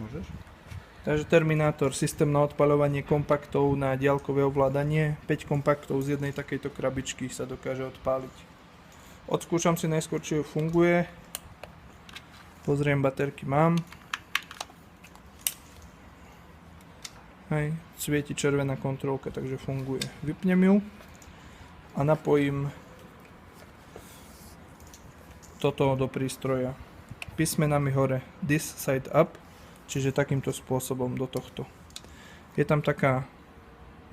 Môžeš? Takže Terminátor, systém na odpaľovanie kompaktov na diaľkové ovládanie. 5 kompaktov z jednej takejto krabičky sa dokáže odpáliť. Odskúšam si najskôr, či funguje. Pozriem, baterky mám. Hej, svieti červená kontrolka, takže funguje. Vypnem ju a napojím toto do prístroja. Písmenami hore this side up, čiže takýmto spôsobom do tohto. Je tam taká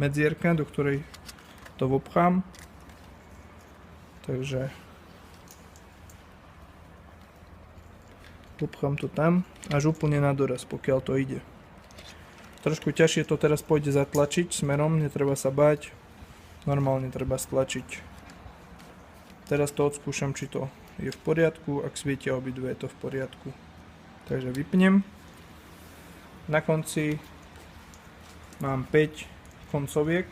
medzierka, do ktorej to vopchám. Takže vopchám to tam až úplne na doraz, pokiaľ to ide. Trošku ťažšie to teraz pôjde zatlačiť smerom, netreba sa báť. Normálne treba stlačiť. Teraz to odskúšam, či to je v poriadku. Ak svietia obidve, je to v poriadku. Takže vypnem. Na konci mám 5 koncoviek,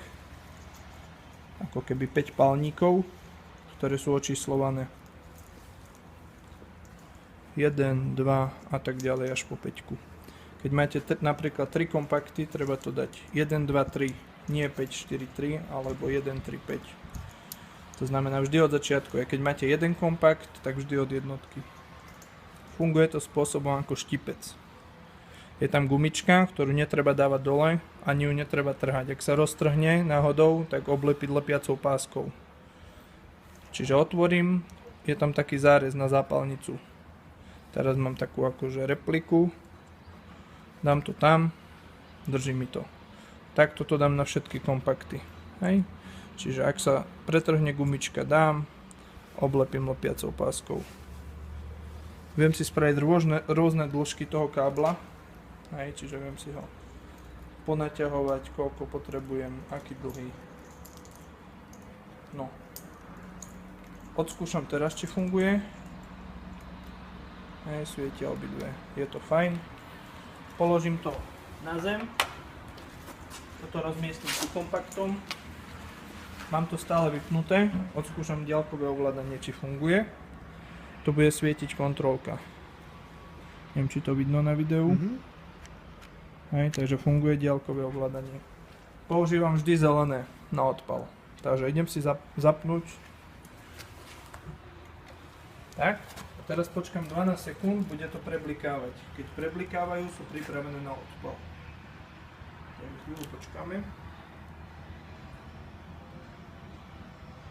ako keby 5 palníkov, ktoré sú očíslované. 1, 2 a tak ďalej až po 5. Keď máte napríklad 3 kompakty, treba to dať 1, 2, 3, nie 5, 4, 3, alebo 1, 3, 5. To znamená vždy od začiatku. A keď máte jeden kompakt, tak vždy od jednotky. Funguje to spôsobom ako štipec. Je tam gumička, ktorú netreba dávať dole, ani ju netreba trhať. Ak sa roztrhne náhodou, tak oblepiť lepiacou páskou. Čiže otvorím, je tam taký zárez na zápalnicu. Teraz mám takú akože repliku. Dám to tam, drží mi to. Takto to dám na všetky kompakty. Hej. Čiže ak sa pretrhne gumička, dám, oblepím lepiacou páskou. Viem si spraviť rôzne dĺžky toho kábla. Hej, čiže viem si ho ponaťahovať, koľko potrebujem, aký dlhý. No. Odskúšam teraz, či funguje. Hej, svietia obidve. Je to fajn. Položím to na zem. Toto rozmiestním ku kompaktom. Mám to stále vypnuté. Odskúšam diaľkové ovládanie, či funguje. Tu bude svietiť kontrolka. Neviem, či to vidno na videu. Hej, takže funguje diaľkové ovládanie. Používam vždy zelené na odpal. Takže idem si zapnúť. Tak. A teraz počkám 12 sekúnd, bude to preblikávať. Keď preblikávajú, sú pripravené na odpal. Takže chvíľu počkáme.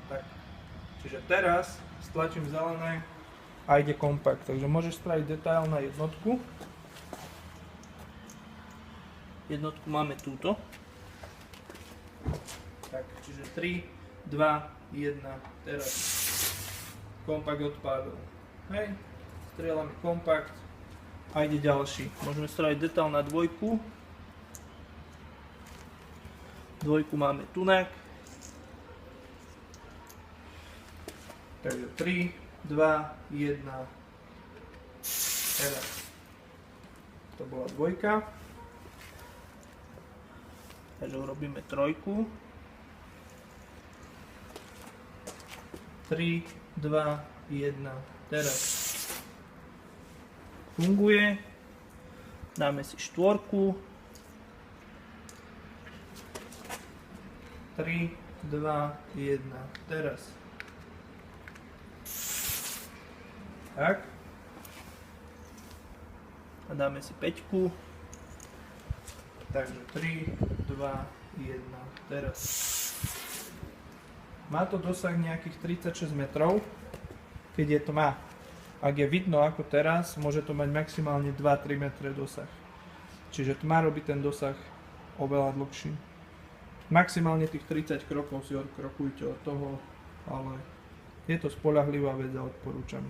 Tak. Čiže teraz stlačím zelené a ide kompakt. Takže môžeš spraviť detail na jednotku. Jednotku máme túto. Tak, čiže 3, 2, 1, teraz. Kompakt odpálil. Hej, strieľame kompakt a ide ďalší. Môžeme spraviť detail na dvojku. Dvojku máme tunak. Takže 3, 2, 1, teraz. To bola dvojka. Takže urobíme trojku. 3, 2, 1, teraz. Funguje. Dáme si štvorku. 3, 2, 1, teraz. Tak. A dáme si päťku. Takže 3, 2, 1, teraz. Má to dosah nejakých 36 metrov, keď je tma. Ak je vidno ako teraz, môže to mať maximálne 2-3 metre dosah. Čiže tma robí ten dosah oveľa dlhší. Maximálne tých 30 krokov si odkrokujte od toho, ale je to spoľahlivá vec a odporúčam.